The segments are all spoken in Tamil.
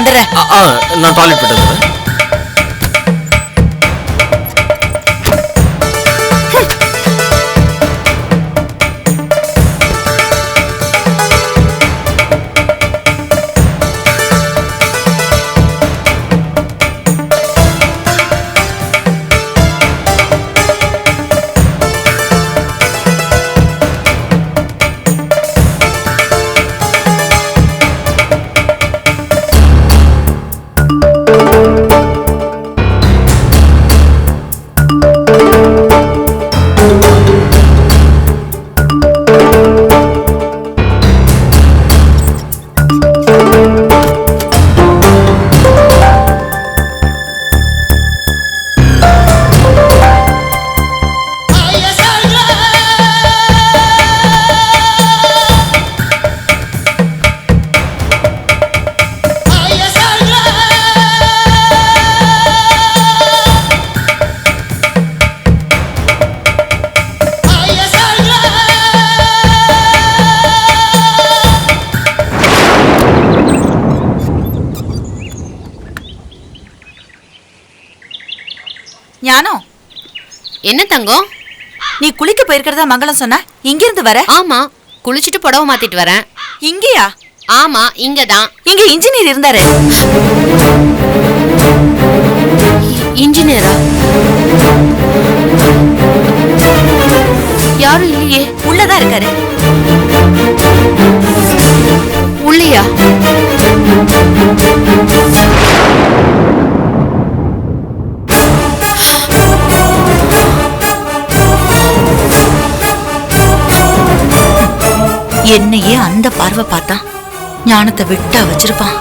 வந்துடுறேன். நான் டாய்லெட் போயிட்டு வந்துடுறேன். ஞானம், என்ன தங்கம்? நீ குளிக்க போயிருக்கிறதா மங்களம் சொன்ன. இங்க இருந்து வர? ஆமா, குளிச்சுட்டு புடவை மாத்திட்டு வரேன். இங்கயா? ஆமா, இங்கதான். இங்க இன்ஜினியர் இருந்தாரு. இன்ஜினியரா? யாரும் இல்லையே. உள்ளதான் இருக்காரு. உள்ளையா? என்னையே அந்த பார்வை பார்த்தா ஞானத்தை விட்டா வச்சிருப்பான்.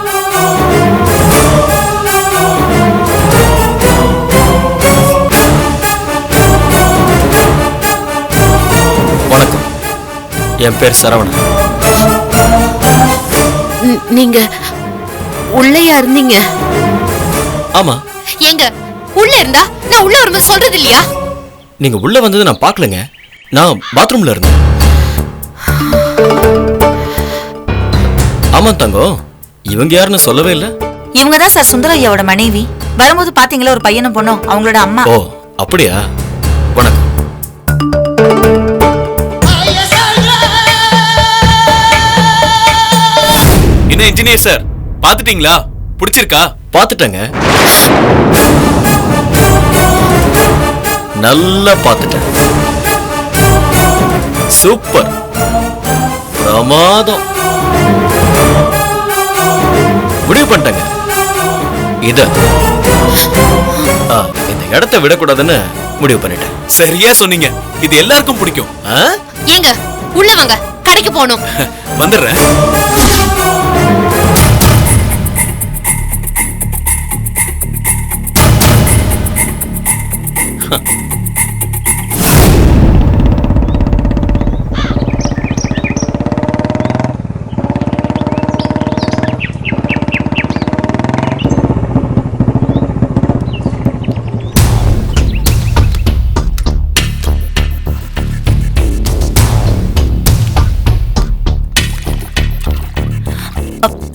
வணக்கம், என் பேர் சரவணன். நீங்க உள்ளையா இருந்தீங்க? ஆமா. எங்க உள்ள இருந்தா நான் உள்ள வரும்போது சொல்றது இல்லையா? நீங்க உள்ள வந்தது நான் பார்க்கலங்க. நான் பாத்ரூம்ல இருந்தேன். ஆமா தங்கம், இவங்க யாருன்னு சொல்லவே இல்ல. இவங்கதான் சார் சுந்தரையாவோட மனைவி. வரும்போது பாத்தீங்களா ஒரு பையனும் பொண்ணும், அவங்களோட அம்மா. ஓ அப்படியா? வணக்கம். என்ன இன்ஜினியர் சார், பாத்துட்டீங்களா? பிடிச்சிருக்கா? பாத்துட்டேங்க, நல்லா பாத்துட்டேன். சூப்பர், பிரமாதம். முடிவு பண்ணிட்டேங்க. இந்த இடத்தை விடக்கூடாதுன்னு முடிவு பண்ணிட்டேன். சரியா சொன்னீங்க. இது எல்லாருக்கும் பிடிக்கும். ஏங்க உள்ள வாங்க, கடைக்கு போகணும். வந்துடுறேன்.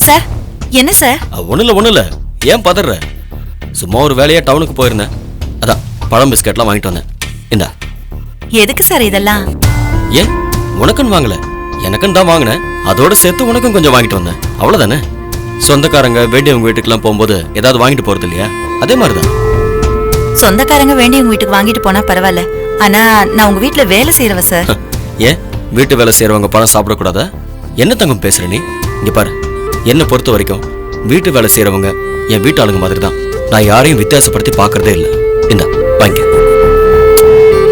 சார், என்ன சார்? ஒண்ணு இல்ல. ஏன் பதற? சும்மா ஒரு வேலையா டவுனுக்கு போயிருந்தேன். அதான் பழம் பிஸ்கட்லாம் வாங்கிட்டு வந்தேன். இந்தா. எதுக்கு சார் இதெல்லாம்? ஏன் உனக்குன்னு வாங்கல, எனக்குன்னு தான் வாங்கினேன். அதோட சேர்த்து உனக்கும் கொஞ்சம் வாங்கிட்டு வந்தேன். அவ்வளவுதானே. சொந்தக்காரங்க வேண்டியவங்க வீட்டுக்குலாம் போகும்போது ஏதாவது வாங்கிட்டு போறது இல்லையா? அதே மாதிரிதான். சொந்தக்காரங்க வேண்டியவங்க வீட்டுக்கு வாங்கிட்டு போனா பரவாயில்ல. ஆனா நான் உங்க வீட்டுல வேலை செய்யறவ சார். ஏன் வீட்டு வேலை செய்யறவங்க பணம் சாப்பிடக்கூடாதா? என்ன தங்கம் பேசுற நீ? இங்க பாரு, என்னை பொறுத்த வரைக்கும் வீட்டு வேலை செய்யறவங்க என் வீட்டு ஆளுங்க மாதிரி தான். நான் யாரையும் வித்தியாசப்படுத்தி பாக்குறதே இல்லை. இந்த வாங்கிக்க,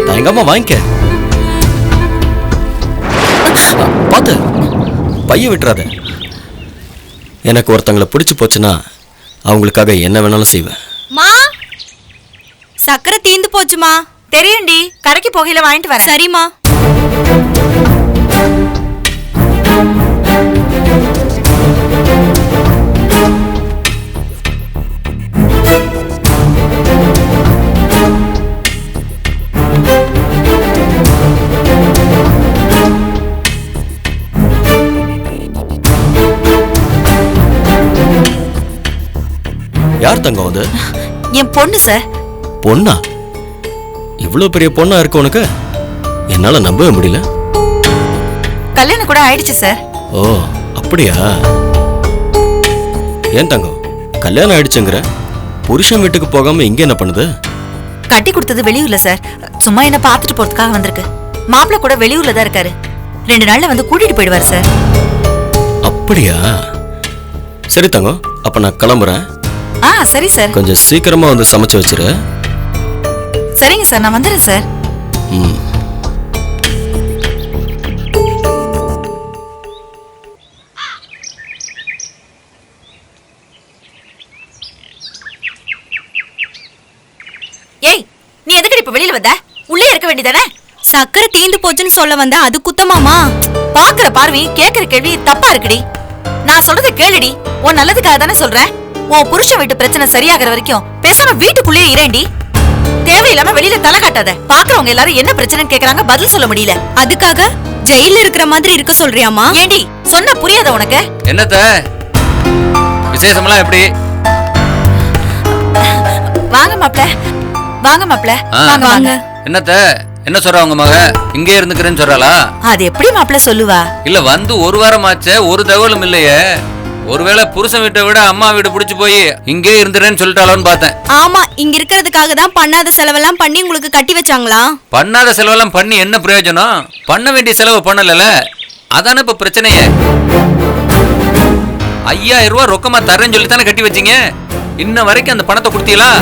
தயங்காம வாங்கிக்க. பார்த்து பைய விட்டுறாத. எனக்கு ஒருத்தங்களை பிடிச்சு போச்சுன்னா அவங்களுக்காக என்ன வேணாலும் செய்வேன். மா, சக்கரை தீந்து போச்சுமா. தெரியும்டி, கடைக்கு போகையில வாங்கிட்டு வரேன். சரிம்மா. யார் தங்கம் அது? என் பொண்ணு சார். பொண்ணா? இவ்வளவு பெரிய பொண்ணா இருக்கு உனக்கு? என்னால நம்பவே முடியல. கல்யாணம் கூட ஆயிடுச்சு சார். ஓ அப்படியா? ஏன் தங்கம் கல்யாணம் ஆயிடுச்சுங்கிற, புருஷன் வீட்டுக்கு போகாம இங்க என்ன பண்ணுது? கட்டி கொடுத்தது வெளியூர்ல சார். சும்மா என்ன பார்த்துட்டு போறதுக்காக வந்திருக்கு. மாப்பிள்ள கூட வெளியூர்ல தான் இருக்காரு. 2 நாள்ல வந்து கூட்டிட்டு போயிடுவார் சார். அப்படியா? சரி தங்கம், அப்ப நான் கிளம்புறேன். சரி சார். கொஞ்சம் சீக்கிரமா வந்து சமைச்சு வச்சிரு. சரிங்க சார், நான் வந்துடுறேன் சார். ம். ஏய், நீ எதுக்கு இப்ப வெளியில வந்த? உள்ளே இருக்க வேண்டியதானே? சக்கரை தீந்து போச்சுன்னு சொல்ல வந்த, அது குத்தமாமா? பாக்குற பார்வை கேக்குற கேள்வி தப்பா இருக்குடி. நான் சொல்றதை கேளுடி. உன் நல்லதுக்காக தானே சொல்றேன். உன் புருஷன் வீட்டு பிரச்சனை சரியாகிற வரைக்கும் பேசாம வீட்டுக்குள்ளேயே இரேண்டி. தேவையில்லாம வெளியில தலை காட்டாத. பாக்குறவங்க எல்லாரும் என்ன பிரச்சனைன்னு கேக்குறாங்க, பதில் சொல்ல முடியல. அதுக்காக ஜெயில இருக்கிற மாதிரி இருக்க சொல்றியாமா? ஏண்டி சொன்ன புரியாத உனக்கு? என்னத்த விசேஷம்லாம் எப்படி? வாங்க மாப்ள, வாங்க மாப்ள, வாங்க வாங்க. என்னத்த என்ன சொல்றா உங்க மக? இங்கே இருந்துக்கிறேன்னு சொல்றாளா? அது எப்படி மாப்ள சொல்லுவா? இல்ல வந்து ஒரு வாரம் ஆச்சே, ஒரு தகவலும் இல்லையே. ஒருவேளை புருஷன் வீட்டை விட அம்மா வீடு பிடிச்சு போய் இங்கே இருந்துறேன்னு சொல்லிட்டாளோன்னு பார்த்தேன். ஆமா, இங்க இருக்கிறதுக்காக தான் பண்ணாத செலவெல்லாம் பண்ணி உங்களுக்கு கட்டி வச்சாங்களா? பண்ணாத செலவெல்லாம் பண்ணி என்ன பிரயோஜனம்? பண்ண வேண்டிய செலவு பண்ணல, அதானே இப்ப பிரச்சனையே. 5000 ரூபாய் ரொக்கமா தரேன்னு சொல்லி தானே கட்டி வச்சீங்க. இன்ன வரைக்கும் அந்த பணத்தை கொடுத்தீங்களா?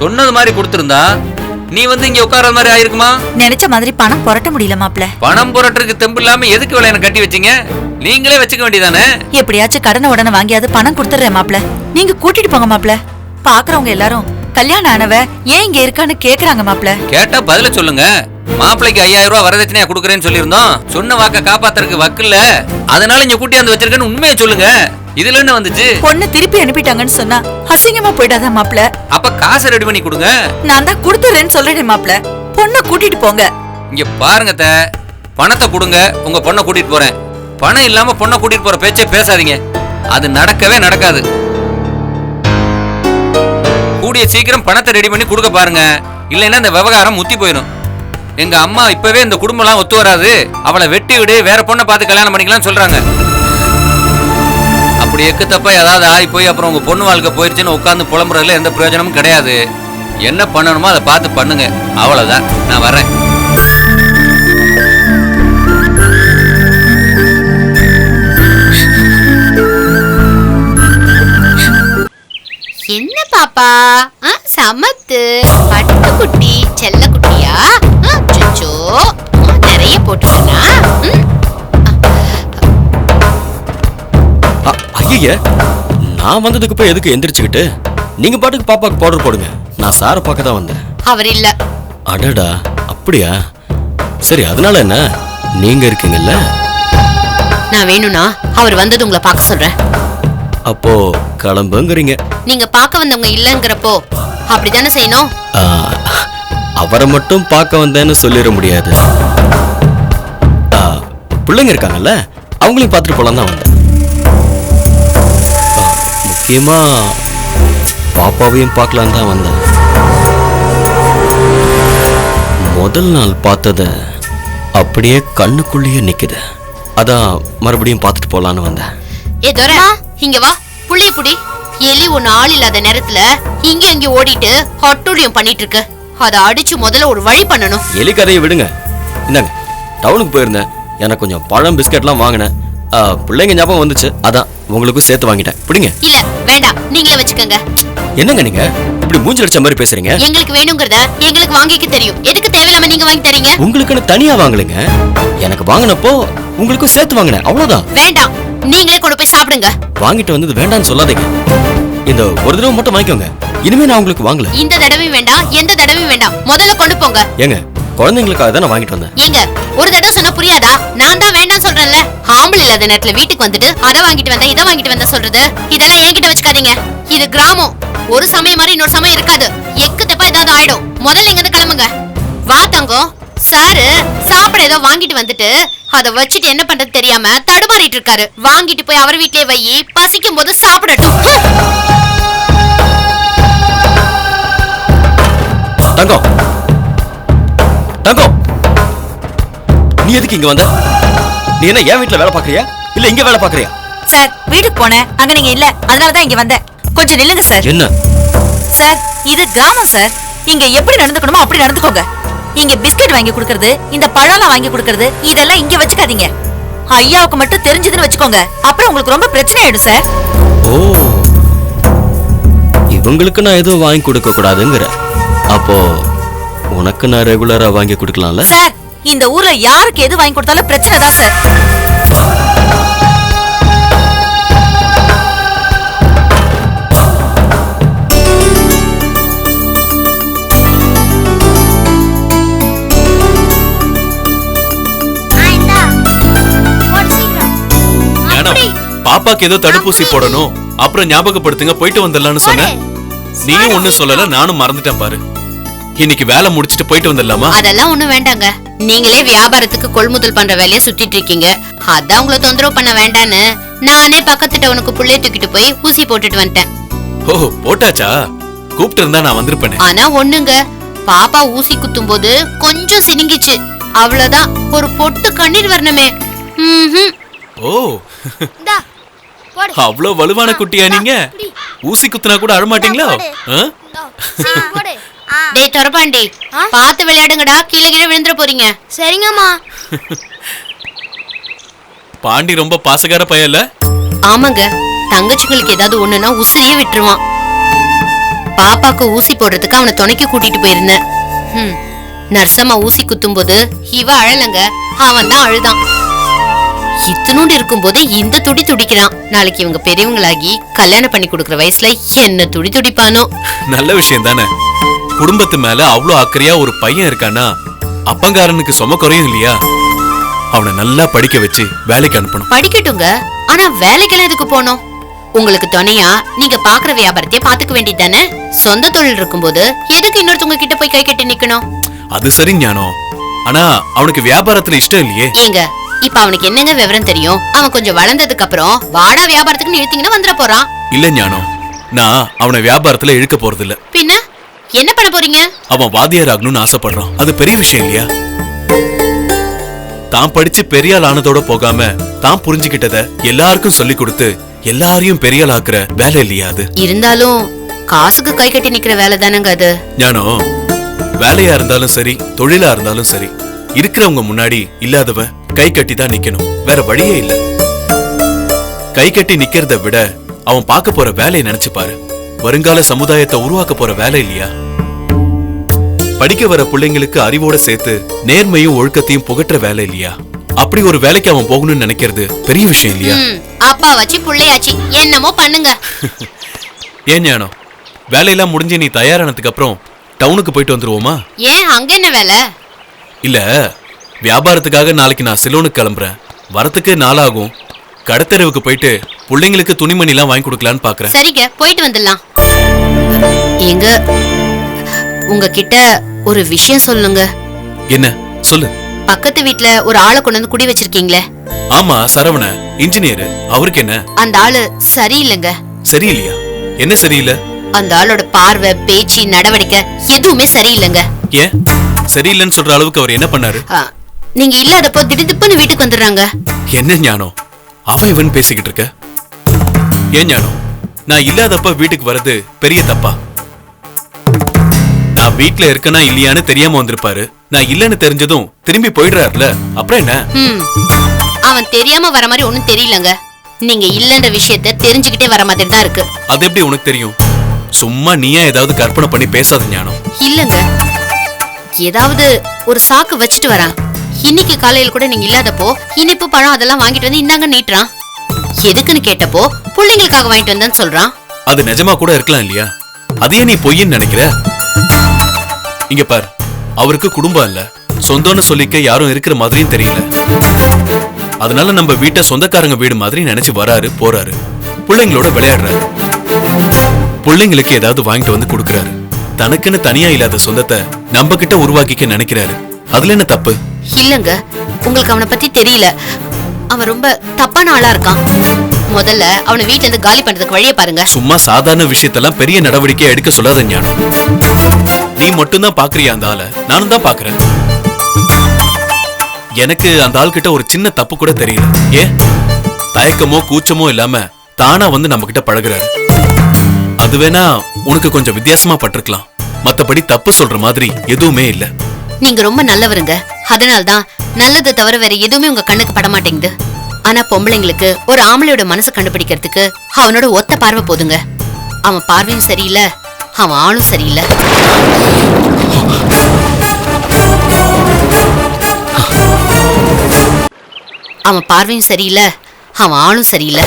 சொன்னது மாதிரி கொடுத்திருந்தா நீ வந்து இங்க உட்கார்ற மாதிரி ஆயிருக்குமா? நினைச்ச மாதிரி பணம் புரட்ட முடியல மாப்ள. பணம் புரட்டுறதுக்கு தெம்பு இல்லாம எதுக்கு வேலை எனக்கு கட்டி வச்சீங்க? நீங்களே வச்சுக்க வேண்டியதானே. எப்படியாச்சும் கடனை உடனே வாங்கியாவது பணம் கொடுத்துறேன் மாப்ள. நீங்க கூட்டிட்டு போங்க மாப்ள. பாக்குறவங்க எல்லாரும் கல்யாணம் ஆனவ ஏன் இங்க இருக்கான்னு கேக்குறாங்க மாப்ள. கேட்டா பதில சொல்லுங்க. மாப்பிளைக்கு 5000 ரூபாய் வரதட்சணையா கொடுக்கறேன்னு சொல்லியிருந்தோம். சொன்ன வாக்க காப்பாத்துறதுக்கு வக்கில்ல, அதனால இங்க கூட்டியாந்து வச்சிருக்கேன்னு உண்மையை சொல்லுங்க. இதுல என்ன வந்துச்சு? பொண்ணு திருப்பி அனுப்பிட்டாங்கன்னு சொன்னா அசிங்கமா போயிடாதா மாப்ள? அப்ப காசை ரெடி பண்ணி கொடுங்க. நான் தான் கொடுத்துறேன்னு சொல்றேன் மாப்ள. பொண்ணை கூட்டிட்டு போங்க. இங்க பாருங்க, பணத்தை கொடுங்க, உங்க பொண்ணை கூட்டிட்டு போறேன். பணம் இல்லாம பொண்ணை கூட்டிட்டு போற பேச்சே பேசாதீங்க. அது நடக்கவே நடக்காது. கூடிய சீக்கிரம் பணத்தை ரெடி பண்ணி கொடுக்க பாருங்க. இல்லைன்னா இந்த விவகாரம் முத்தி போயிடும். எங்க அம்மா இப்பவே இந்த குடும்பம் எல்லாம் ஒத்து வராது, அவளை வெட்டி விடு, வேற பொண்ணை பார்த்து கல்யாணம் பண்ணிக்கலாம் சொல்றாங்க. அப்படி எக்கு தப்பா ஏதாவது ஆகி போய் அப்புறம் உங்க பொண்ணு வாழ்க்கை போயிருச்சுன்னு உட்காந்து புலம்புறதுல எந்த பிரயோஜனமும் கிடையாது. என்ன பண்ணணுமோ அதை பார்த்து பண்ணுங்க. அவ்வளவுதான், நான் வரேன். என்ன பாப்பா சமத்து பட்டுக்குட்டி செல்ல குட்டியா? அச்சோ, நிறைய போட்டுட்டா. ஐய, நான் வந்ததுக்கு போய் எதுக்கு எந்திரிச்சுக்கிட்டு? நீங்க பாட்டுக்கு பாப்பாக்கு பவுடர் போடுங்க. நான் சாரை பார்க்க தான் வந்தேன். அவர் இல்ல. அடடா, அப்படியா? சரி, அதனால என்ன? நீங்க இருக்கீங்கல்ல. நான் வேணும்னா அவர் வந்தது உங்களை பார்க்க சொல்றேன். அப்போ கிளம்புங்கிறீங்க. நீங்க பார்க்க வந்தவங்க இல்லங்கிறப்போ அப்படித்தானே செய்யணும். அவரை மட்டும் பார்க்க வந்தேன்னு சொல்லிட முடியாது. பிள்ளைங்க இருக்காங்கல்ல, அவங்களையும் பார்த்துட்டு போலாம் தான் வந்தேன். முக்கியமா பாப்பாவையும் பார்க்கலாம் தான் வந்தேன். முதல் நாள் பார்த்தத அப்படியே கண்ணுக்குள்ளேயே நிக்குது. அதான் மறுபடியும் பார்த்துட்டு போலான்னு வந்தேன். ஏ தோரா, இங்க வா. புள்ளை புடி. எலி ஒன்னு ஆள் இல்லாத நேரத்துல இங்க அங்க ஓடிட்டு ஹொட்டோலியம் பண்ணிட்டு இருக்கு. அதை அடிச்சு முதல்ல ஒரு வழி பண்ணணும். எலி கதையை விடுங்க. இந்தாங்க, டவுனுக்கு போயிருந்தேன். எனக்கு கொஞ்சம் பழம் பிஸ்கட்லாம் வாங்கினேன். பிள்ளைங்க ஞாபகம் வந்துச்சு, அதான் உங்களுக்கும் சேர்த்து வாங்கிட்டேன். பிடிங்க. இல்ல வேண்டாம், நீங்களே வச்சுக்கோங்க. என்னங்க நீங்க இப்படி மூஞ்சி அடிச்ச மாதிரி பேசுறீங்க? எங்களுக்கு வேணுங்கிறத எங்களுக்கு வாங்கிக்க தெரியும். எதுக்கு தேவையில்லாம நீங்க வாங்கி தரீங்க? உங்களுக்குன்னு தனியா வாங்கலைங்க. எனக்கு வாங்கினப்போ உங்களுக்கும் சேர்த்து வாங்கினேன், அவ்வளவுதான். வேண்டாம், நீங்களே கொண்டு போய் சாப்பிடுங்க. வாங்கிட்டு வந்தது வேண்டாம்னு சொல்லாதீங்க. இந்த ஒரு தடவை மட்டும் வாங்கிக்கோங்க. இனிமே நான் உங்களுக்கு வாங்கல. இந்த தடவையும் வேண்டாம், எந்த தடவையும் வேண்டாம். முதல்ல கொண்டு போங்க. ஏங்க, குழந்தைங்களுக்காக தான் நான் வாங்கிட்டு வந்தேன். ஏங்க, ஒரு தடவை சொன்னா புரியாதா? நான் தான் வேண்டாம்னு சொல்றேன்ல. ஆம்பளை இல்லாத நேரத்துல வீட்டுக்கு வந்துட்டு அதை வாங்கிட்டு வந்தேன், இதை வாங்கிட்டு வந்தா சொல்றது. இதெல்லாம் என்கிட்ட வச்சுக்காதீங்க. இது கிராமம். ஒரு சமயம் மாதிரி இன்னொரு சமயம் இருக்காது. எக்கு தப்பா ஏதாவது ஆயிடும். முதல்ல இங்க இருந்து கிளம்புங்க. வா தங்கம். சாரு சாப்பிட ஏதோ வாங்கிட்டு வந்துட்டு அதை வச்சுட்டு என்ன பண்றது தெரியாம தடுமாறிட்டு இருக்காரு. வாங்கிட்டு போய் அவர் வீட்லயே வை, பசிக்கும் போது சாப்பிடட்டும். தங்கம் தங்கம், நீ எதுக்கு இங்க வந்த? நீ என்ன என் வீட்டுல வேலை பாக்குறியா இல்ல இங்க வேலை பாக்குறியா? சார் வீட்டுக்கு போனேன், அங்க நீங்க இல்ல, அதனாலதான் இங்க வந்தேன். கொஞ்சம் நில்லுங்க சார். என்ன சார் இது கிராமம் சார், இங்க எப்படி நடந்துக்கணுமோ அப்படி நடந்துக்கோங்க. இங்க பிஸ்கட் வாங்கி கொடுக்கறது, இந்த பழம்லாம் வாங்கி கொடுக்கறது, இதெல்லாம் இங்க வச்சுக்காதீங்க. ஐயாவுக்கு மட்டும் தெரிஞ்சதுன்னு வச்சுக்கோங்க, அப்புறம் உங்களுக்கு ரொம்ப பிரச்சனை ஆயிடும் சார். ஓ, இவங்களுக்கு நான் எதுவும் வாங்கி கொடுக்க கூடாதுங்கிற. அப்போ உனக்கு நான் ரெகுலரா வாங்கி கொடுக்கலாம்ல? சார் இந்த ஊர்ல யாருக்கு எது வாங்கி கொடுத்தாலும் பிரச்சனை தான் சார். பாப்பாக்கு ஏதோ தடுப்பூசி போடணும், அப்புறம் ஞாபகப்படுத்துங்க, போயிட்டு வந்துடலாம்னு சொன்னேன். நீயும் ஒண்ணு சொல்லல, நானும் மறந்துட்டேன் பாரு. இன்னைக்கு வேலை முடிச்சிட்டு போயிட்டு வந்துடலாமா? அதெல்லாம் ஒண்ணும் வேண்டாங்க. நீங்களே வியாபாரத்துக்கு கொள்முதல் பண்ற வேலையை சுத்திட்டு இருக்கீங்க. அதான் உங்களை தொந்தரவு பண்ண வேண்டான்னு நானே பக்கத்து டவுனுக்கு புள்ளைய தூக்கிட்டு போய் ஊசி போட்டுட்டு வந்துட்டேன். ஓ போட்டாச்சா? கூப்பிட்டு இருந்தா நான் வந்திருப்பேனே. ஆனா ஒண்ணுங்க, பாப்பா ஊசி குத்தும் போது கொஞ்சம் சினுங்கிச்சு, அவ்வளவுதான். ஒரு பொட்டு கண்ணீர் வரணுமே. ஓ அவ்வளவு வலுவான குட்டியா நீங்க? ஊசி குத்துனா கூட அழமாட்டீங்களா? டேய் தொரப்பாண்டி, பார்த்து விளையாடுங்கடா, கீழே கீழே விழுந்துற போறீங்க. சரிங்கம்மா. பாண்டி ரொம்ப பாசக்கார பையன்ல? ஆமாங்க, தங்கச்சிகளுக்கு ஏதாவது ஒண்ணுனா உசிரியே விட்டுருவான். பாப்பாக்கு ஊசி போடுறதுக்கு அவனை துணைக்கு கூட்டிட்டு போயிருந்தேன். நர்சம்மா ஊசி குத்தும் போது இவ அழலங்க, அவன் தான் அழுதான். இத்தனோண்டு இருக்கும் போது இந்த துடி துடிக்கிறான். நாளைக்கு இவங்க பெரியவங்களாகி கல்யாணம் பண்ணி கொடுக்கற வயசுல என்ன துடி துடிப்பானோ. நல்ல விஷயம் தானே. குடும்பத்து மேல அவ்வளவு அக்கறையா ஒரு பையன் இருக்கானா அப்பங்காரனுக்கு சும குறையும் இல்லையா? அவனை நல்லா படிக்க வச்சு வேலைக்கு அனுப்பணும். படிக்கட்டுங்க, ஆனா வேலைக்கெல்லாம் எதுக்கு போனோம்? உங்களுக்கு துணையா நீங்க பாக்குற வியாபாரத்தையே பாத்துக்க வேண்டியது தானே. சொந்த தொழில் இருக்கும்போது எதுக்கு இன்னொருத்தவங்க கிட்ட போய் கை கட்டி நிக்கணும்? அது சரி ஞானம், ஆனா அவனுக்கு வியாபாரத்துல இஷ்டம் இல்லையே. ஏங்க இப்ப அவனுக்கு என்னங்க விவரம் தெரியும்? அவன் கொஞ்சம் வளர்ந்ததுக்கு அப்புறம் வாடா வியாபாரத்துக்கு இழுத்தீங்கன்னா வந்துட போறான். இல்ல ஞானம், நான் அவனை வியாபாரத்துல இழுக்க போறது இல்ல. பின்ன என்ன பண்ண போறீங்க? அவன் வாத்தியார் ஆகணும்னு ஆசைப்படுறான், அது பெரிய விஷயம் இல்லையா? தான் படிச்சு பெரியாள் ஆனதோட போகாம தான் புரிஞ்சுக்கிட்டத எல்லாருக்கும் சொல்லி கொடுத்து எல்லாரையும் பெரியாள் ஆக்குற வேலை இல்லையா அது? இருந்தாலும் காசுக்கு கை கட்டி நிக்கிற வேலை தானங்க அது. ஞானம், வேலையா இருந்தாலும் சரி தொழிலா இருந்தாலும் சரி, இருக்கிறவங்க முன்னாடி இல்லாதவன் கை கட்டி தான் நிக்கணும், வேற வழியே இல்ல. கை கட்டி நிக்கிறத விட அவன் பார்க்க போற வேலையை நினைச்சு பாரு. வருங்கால சமுதாயத்தை உருவாக்க போற வேலை இல்லையா? படிக்க வர பிள்ளைங்களுக்கு அறிவோட சேர்த்து நேர்மையும் ஒழுக்கத்தையும் புகற்ற வேலை இல்லையா? அப்படி ஒரு வேலைக்கு அவன் போகணும்னு நினைக்கிறது பெரிய விஷயம் இல்லையா? அப்பா வச்சு புள்ளையாச்சு, என்னமோ பண்ணுங்க. ஏன் ஞானம், வேலையெல்லாம் முடிஞ்சு நீ தயாரானதுக்கு அப்புறம் டவுனுக்கு போயிட்டு வந்துருவோமா? ஏன் அங்க என்ன வேலை? இல்ல, வியாபாரத்துக்காக நாளைக்கு நான் சிலோனுக்கு கிளம்புறேன், வரத்துக்கு நாளாகும். கடத்தெருவுக்கு போயிட்டு பிள்ளைங்களுக்கு துணிமணி எல்லாம் வாங்கி கொடுக்கலான்னு பாக்குறேன். சரிங்க, போயிட்டு வந்துடலாம். எங்க உங்ககிட்ட ஒரு விஷயம் சொல்லுங்க. என்ன சொல்லு? பக்கத்து வீட்ல ஒரு ஆளை கொண்டு வந்து குடி வச்சிருக்கீங்களே? ஆமா, சரவண இன்ஜினியர். அவருக்கு என்ன? அந்த ஆளு சரியில்லைங்க. சரியில்லையா? என்ன சரியில்லை? அந்த ஆளோட பார்வை, பேச்சு, நடவடிக்கை எதுவுமே சரியில்லைங்க. ஏன் சரியில்லைன்னு சொல்ற அளவுக்கு அவர் என்ன பண்ணாரு? நீங்க இல்லாதப்போ திடுதிப்புன்னு வீட்டுக்கு வந்துடுறாங்க. என்ன ஞானம் அவன் இவன் பேசிக்கிட்டு இருக்க? ஏன் ஞானம், நான் இல்லாதப்ப வீட்டுக்கு வர்றது பெரிய தப்பா? நான் வீட்டுல இருக்கனா இல்லையான்னு தெரியாம வந்திருப்பாரு. நான் இல்லன்னு தெரிஞ்சதும் திரும்பி போயிடுறாருல, அப்புறம் என்ன? அவன் தெரியாம வர மாதிரி ஒண்ணும் தெரியலங்க. நீங்க இல்லன்ற விஷயத்த தெரிஞ்சுக்கிட்டே வர மாதிரி தான் இருக்கு. அது எப்படி உனக்கு தெரியும்? சும்மா நீயா ஏதாவது கற்பனை பண்ணி பேசாத ஞானம். இல்லங்க, ஏதாவது ஒரு சாக்கு வச்சுட்டு வரான். இன்னைக்கு காலையில கூட நீங்க இல்லாதப்போ இனிப்பு பழம் அதெல்லாம் வாங்கிட்டு வந்து இந்தாங்க நீட்டுறான். எதுக்குன்னு கேட்டப்போ பிள்ளைங்களுக்காக வாங்கிட்டு வந்தேன்னு சொல்றான். அது நிஜமா கூட இருக்கலாம் இல்லையா? அதையே நீ பொய்ன்னு நினைக்கிற? இங்க பார், அவருக்கு குடும்பம் இல்ல, சொந்தம்னு சொல்லிக்க யாரும் இருக்கிற மாதிரியும் தெரியல. அதனால நம்ம வீட்டை சொந்தக்காரங்க வீடு மாதிரி நினைச்சு வராரு போறாரு, பிள்ளைங்களோட விளையாடுறாரு, பிள்ளைங்களுக்கு ஏதாவது வாங்கிட்டு வந்து கொடுக்கறாரு. தனக்குன்னு தனியா இல்லாத சொந்தத்தை நம்ம கிட்ட உருவாக்கிக்க நினைக்கிறாரு. அதுல என்ன தப்பு? இல்லங்க, உங்களுக்கு அவனை பத்தி தெரியல. அவன் ரொம்ப தப்பான ஆளா இருக்கான். முதல்ல அவனை வீட்டுல இருந்து காலி பண்றதுக்கு வழியை பாருங்க. சும்மா சாதாரண விஷயத்தெல்லாம் பெரிய நடவடிக்கை எடுக்க சொல்லாத ஞானம். நீ மட்டும்தான் பாக்குறியா அந்த ஆளை? நானும் தான் பாக்குறேன். எனக்கு அந்த ஆள் கிட்ட ஒரு சின்ன தப்பு கூட தெரியல. ஏன் தயக்கமோ கூச்சமோ இல்லாம தானா வந்து நம்ம கிட்ட பழகுறாரு. அது வேணா உனக்கு கொஞ்சம் வித்தியாசமா பட்டிருக்கலாம். மத்தபடி தப்பு சொல்ற மாதிரி எதுவுமே இல்ல. நீங்க ரொம்ப நல்லவருங்க. அதனால்தான் நல்லது தவிர வேற எதுவுமே உங்க கண்ணுக்கு பட மாட்டேங்குது. ஆனா பொம்பளைங்களுக்கு ஒரு ஆம்பளையோட மனசை கண்டுபிடிக்கிறதுக்கு அவனோட ஒத்த பார்வை போதுங்க. அவன் பார்வையும் சரியில்லை, அவன் ஆளும் சரியில்லை. அவன் பார்வையும் சரியில்லை, அவன் ஆளும் சரியில்லை.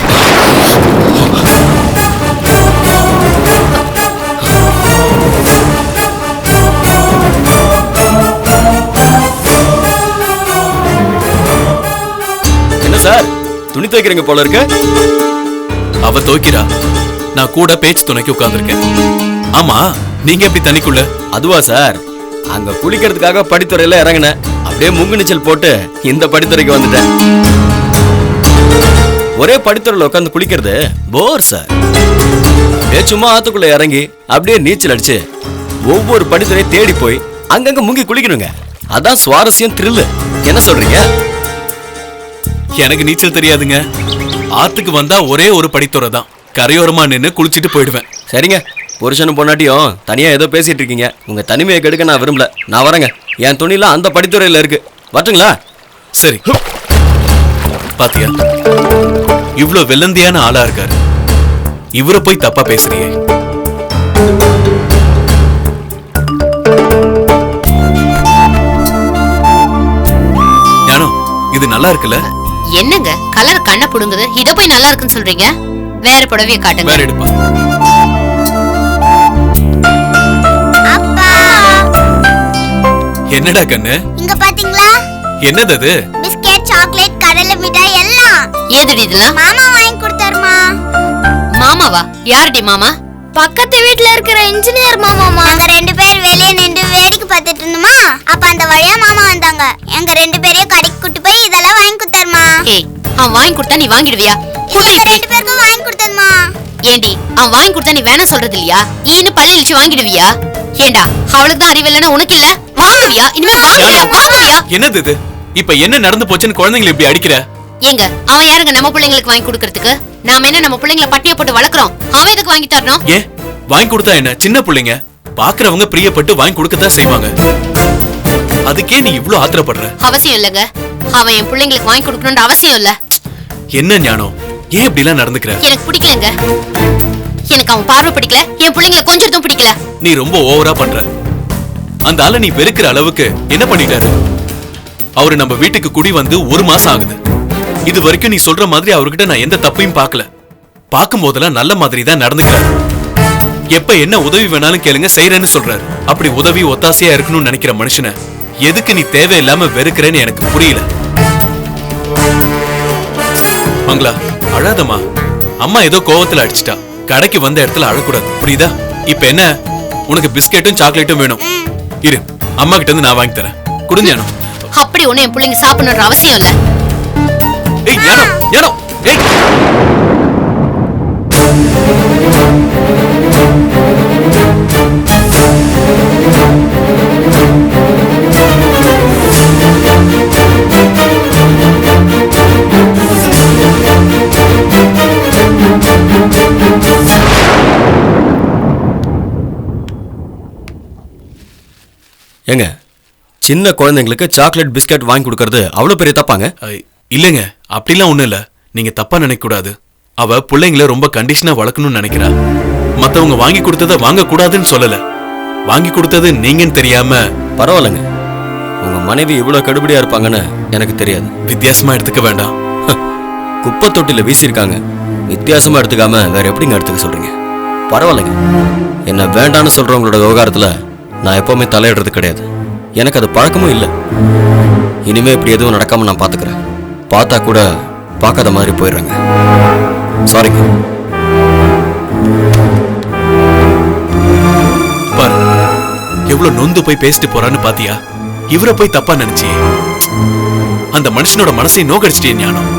என்ன சார் துணி துவைக்கிறீங்க போல இருக்கு? அவ துவைக்கிறா, நான் கூட பேச்சு துணைக்கு உட்கார்ந்துருக்கேன். ஆமா, நீங்க எப்படி தண்ணிக்குள்ள? அதுவா சார், அங்க குளிக்கிறதுக்காக படித்துறையில இறங்கினேன். அப்படியே முங்கு நீச்சல் போட்டு இந்த படித்துறைக்கு வந்துட்டேன். ஒரே படித்துறையில உட்காந்து குளிக்கிறது போர் சார். அப்படியே சும்மா ஆத்துக்குள்ள இறங்கி அப்படியே நீச்சல் அடிச்சு ஒவ்வொரு படித்துறை தேடி போய் அங்கங்க முங்கி குளிக்கணுங்க. அதான் சுவாரஸ்யம், த்ரில்லு. என்ன சொல்றீங்க? எனக்கு நீச்சல் தெரியாதுங்க. ஆத்துக்கு வந்தா ஒரே ஒரு படித்துறை தான். கரையோரமா நின்னு குளிச்சிட்டு போயிடுவேன். சரிங்க, புருஷனும் பொண்டாட்டியும் தனியா ஏதோ பேசிட்டு இருக்கீங்க. உங்க தனிமையை கெடுக்க நான் விரும்பல. நான் வரேங்க. என் துணிலாம் அந்த படித்துறையில இருக்கு. வரட்டுங்களா? சரி. பாத்தியா, இவ்ளோ வெள்ளந்தியான ஆளா இருக்காரு. இவரை போய் தப்பா பேசுறியே. ஞானம், இது நல்லா இருக்குல்ல? என்னங்க கலர் கண்ணை புடுங்குது? இத போய் நல்லா இருக்குன்னு சொல்றீங்க. வேற புடவைய காட்டுங்க. வேற எடுப்பா. என்னடா கண்ணு? இங்க பாத்தீங்களா? என்னது அது? பிஸ்கட், சாக்லேட், கடலை மிட்டாய் எல்லாம். ஏதுடி இதெல்லாம்? மாமா வாங்கி கொடுத்தாருமா. மாமாவா? யாருடி மாமா? பக்கத்து வீட்ல இருக்கிற இன்ஜினியர் மாமாமா. நாங்க ரெண்டு பேர் வெளியே நின்று வேடிக்கை பார்த்துட்டு இருந்தோமா. அப்ப அந்த வழியா மாமா வந்தாங்க. எங்க ரெண்டு பேரையும் கடைக்கு கூட்டி போய் இதெல்லாம் வாங்கி கொடுத்தாருமா. ஏய், அவன் வாங்கி கொடுத்தா நீ வாங்கிடுவியா? எங்க ரெண்டு பேருக்கும் வாங்கி கொடுத்ததுமா. ஏண்டி, அவன் வாங்கி கொடுத்தா நீ வேணாம் சொல்றது இல்லையா? ஏன்னு பல்ல இழிச்சு வாங்கிடுவியா? ஏண்டா, அவளுக்கு தான் அறிவு இல்லைன்னா உனக்கு இல்ல? வாங்குவியா? இனிமே வாங்குவியா? என்னது இது? இப்ப என்ன நடந்து போச்சுன்னு குழந்தைங்களை இப்படி அடிக்கிற? ஏங்க, அவன் யாருங்க நம்ம பிள்ளைங்களுக்கு வாங்கி கொடுக்கறதுக்கு? நாம என்ன நம்ம பிள்ளைங்களை பட்டிய போட்டு வளர்க்குறோம்? அவன் எதுக்கு வாங்கி தரணும்? ஏன் வாங்கி கொடுத்தா என்ன? சின்ன பிள்ளைங்க பாக்குறவங்க பிரியப்பட்டு வாங்கி கொடுக்கத்தான் செய்வாங்க. அதுக்கே நீ இவ்ளோ ஆத்திரப்படுற? அவசியம் இல்லங்க. அவன் என் பிள்ளைங்களுக்கு வாங்கி கொடுக்கணும்ன்ற அவசியம் இல்ல. என்ன ஞானம், ஏன் இப்படி எல்லாம் நடந்துக்கிற? எனக்கு பிடிக்கலங்க. எனக்கு அவன் பார்வை பிடிக்கல, என் பிள்ளைங்களை கொஞ்சம் பிடிக்கல. நீ ரொம்ப ஓவரா பண்ற. அந்த ஆளை நீ வெறுக்கிற அளவுக்கு என்ன பண்ணிட்டாரு? அவரு நம்ம வீட்டுக்கு குடி வந்து 1 மாசம் ஆகுது. இது வரைக்கும் நீ சொல்ற மாதிரி அவர்கிட்ட நான் எந்த தப்பையும் பார்க்கல. பார்க்கும் போதெல்லாம் நல்ல மாதிரி தான் நடந்துக்கிறாரு. எப்ப என்ன உதவி வேணாலும் கேளுங்க, செய்யறேன்னு சொல்றாரு. அப்படி உதவி ஒத்தாசையா இருக்கணும்னு நினைக்கிற மனுஷனை எதுக்கு நீ தேவையில்லாம வெறுக்கிறேன்னு எனக்கு புரியல. மங்களா, அழாதம்மா. அம்மா ஏதோ கோவத்துல அடிச்சிட்டா. கடைக்கு வந்த இடத்துல அழக்கூடாது, புரியுதா? இப்ப என்ன, உனக்கு பிஸ்கெட்டும் சாக்லேட்டும் வேணும்? இரு, அம்மா கிட்ட இருந்து நான் வாங்கி தரேன். குடுஞ்சானோ. அப்படி ஒண்ணு என் பிள்ளைங்க சாப்பிடணும்ன்ற அவசியம் இல்ல. ஏய் ஞானம், ஞானம், ஏய். ஏங்க, சின்ன குழந்தைங்களுக்கு சாக்லேட் பிஸ்கட் வாங்கி கொடுக்கறது அவ்வளவு பெரிய தப்பாங்க? இல்லைங்க, அப்படிலாம் ஒண்ணும் இல்ல. நீங்க தப்பா நினைக்க கூடாது. அவ பிள்ளைங்களை ரொம்ப கண்டிஷனா வளர்க்கணும்னு நினைக்கிறா. மத்தவங்க வாங்கி கொடுத்ததை வாங்க கூடாதுன்னு சொல்லல. வாங்கி கொடுத்தது நீங்கன்னு தெரியாம. பரவாயில்லைங்க, உங்க மனைவி இவ்வளவு கடுபடியா இருப்பாங்கன்னு எனக்கு தெரியாது. வித்தியாசமா எடுத்துக்க வேண்டாம். குப்பை தொட்டில வீசியிருக்காங்க, வித்தியாசமா எடுத்துக்காம வேற எப்படிங்க எடுத்துக்க சொல்றீங்க? பரவாயில்லைங்க, என்ன வேண்டான்னு சொல்றவங்களோட விவகாரத்துல நான் எப்பவுமே தலையிடுறது கிடையாது. எனக்கு அது பழக்கமும் இல்லை. இனிமே இப்படி எதுவும் நடக்காம நான் பாத்துக்கிறேன். பார்த்தா கூட பார்க்காத மாதிரி போயிடுறேங்க. சாரிங்க. பாரு, எவ்வளவு நொந்து போய் பேசிட்டு போறான்னு பாத்தியா? இவரை போய் தப்பா நினைச்சியே. அந்த மனுஷனோட மனசை நோக்கடிச்சிட்டே ஞானம்.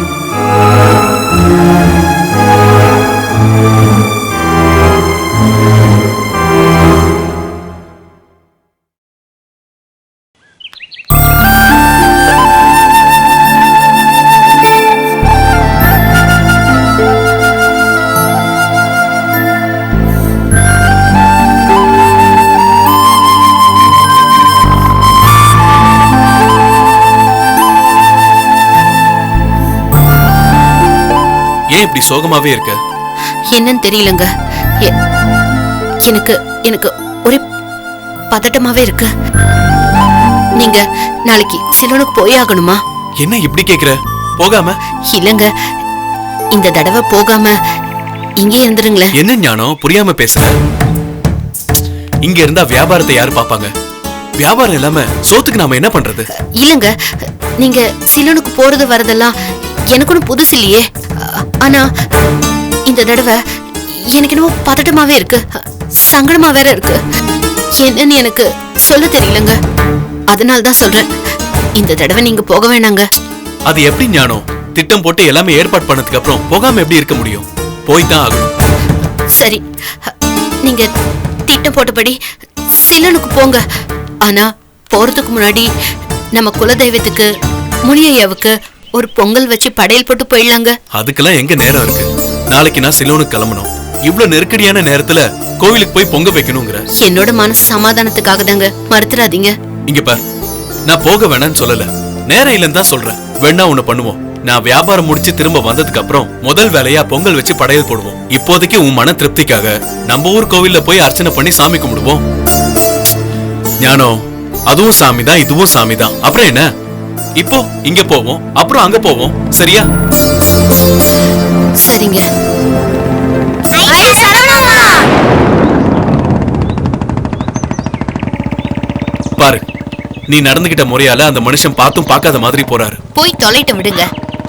இப்படி சோகமாவே இருக்க? என்னன்னு தெரியலங்க. எ- எனக்கு எனக்கு ஒரே பதட்டமாவே இருக்கு. நீங்க நாளைக்கு சிலோனுக்கு போய் ஆகணுமா? என்ன இப்படி கேக்குற? போகாம? இல்லங்க, இந்த தடவை போகாம இங்கே இருந்துருங்களேன். என்ன ஞானம் புரியாம பேசுற? இங்க இருந்தா வியாபாரத்தை யாரு பாப்பாங்க? வியாபாரம் இல்லாம சோத்துக்கு நாம என்ன பண்றது? இல்லங்க, நீங்க சிலோனுக்கு போறது வரதெல்லாம் எனக்கு ஒன்றும் புதுசு இல்லையே. ஆனா இந்த தடவை எனக்கு என்னமோ பதட்டமாவே இருக்கு, சங்கடமா வேற இருக்கு. என்னன்னு எனக்கு சொல்ல தெரியலங்க. அதனால தான் சொல்றேன், இந்த தடவை நீங்க போக வேணாங்க. அது எப்படி ஞானம்? திட்டம் போட்டு எல்லாமே ஏற்பாடு பண்ணதுக்கு அப்புறம் போகாம எப்படி இருக்க முடியும்? போய்தான் ஆகணும். சரி, நீங்க திட்டம் போட்டபடி சிலனுக்கு போங்க. ஆனா போறதுக்கு முன்னாடி நம்ம குலதெய்வத்துக்கு முனியையாவுக்கு ஒரு பொங்கல் வச்சு படையல் போட்டு போயிடலாங்க. அதுக்கெல்லாம் எங்க நேரம் இருக்கு? நாளைக்கு நான் சிலோனுக்கு கிளம்பணும். இவ்வளவு நெருக்கடியான நேரத்துல கோவிலுக்கு போய் பொங்க வைக்கணுங்கிற என்னோட மனசு சமாதானத்துக்காக தாங்க, மறுத்துறாதீங்க. இங்க பார், நான் போக வேணாம்னு சொல்லல, நேரம் இல்லைன்னு தான் சொல்றேன். வேணா ஒண்ணு பண்ணுவோம். நான் வியாபாரம் முடிச்சு திரும்ப வந்ததுக்கு அப்புறம் முதல் வேலையா பொங்கல் வச்சு படையல் போடுவோம். இப்போதைக்கு உன் மன திருப்திக்காக நம்ம ஊர் கோவில்ல போய் அர்ச்சனை பண்ணி சாமி கும்பிடுவோம். ஞானம், அதுவும் சாமி தான், இதுவும் சாமி தான். அப்புறம் என்ன? இப்போ இங்க போவோம், அப்புறம் அங்க போவோம். சரியா? சரிங்க. பாரு, நீ நடந்துகிட்ட முறையால அந்த மனுஷன் பார்த்தும் பார்க்காத மாதிரி போறாரு. போய் தொலைட்ட விடுங்க,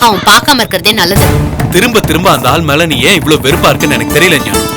அவன் பார்க்காம இருக்கிறதே நல்லது. திரும்ப திரும்ப அந்த ஆள் மேல நீ ஏன் இவ்வளவு வெறுப்பா இருக்குன்னு எனக்கு தெரியல ஞானம்.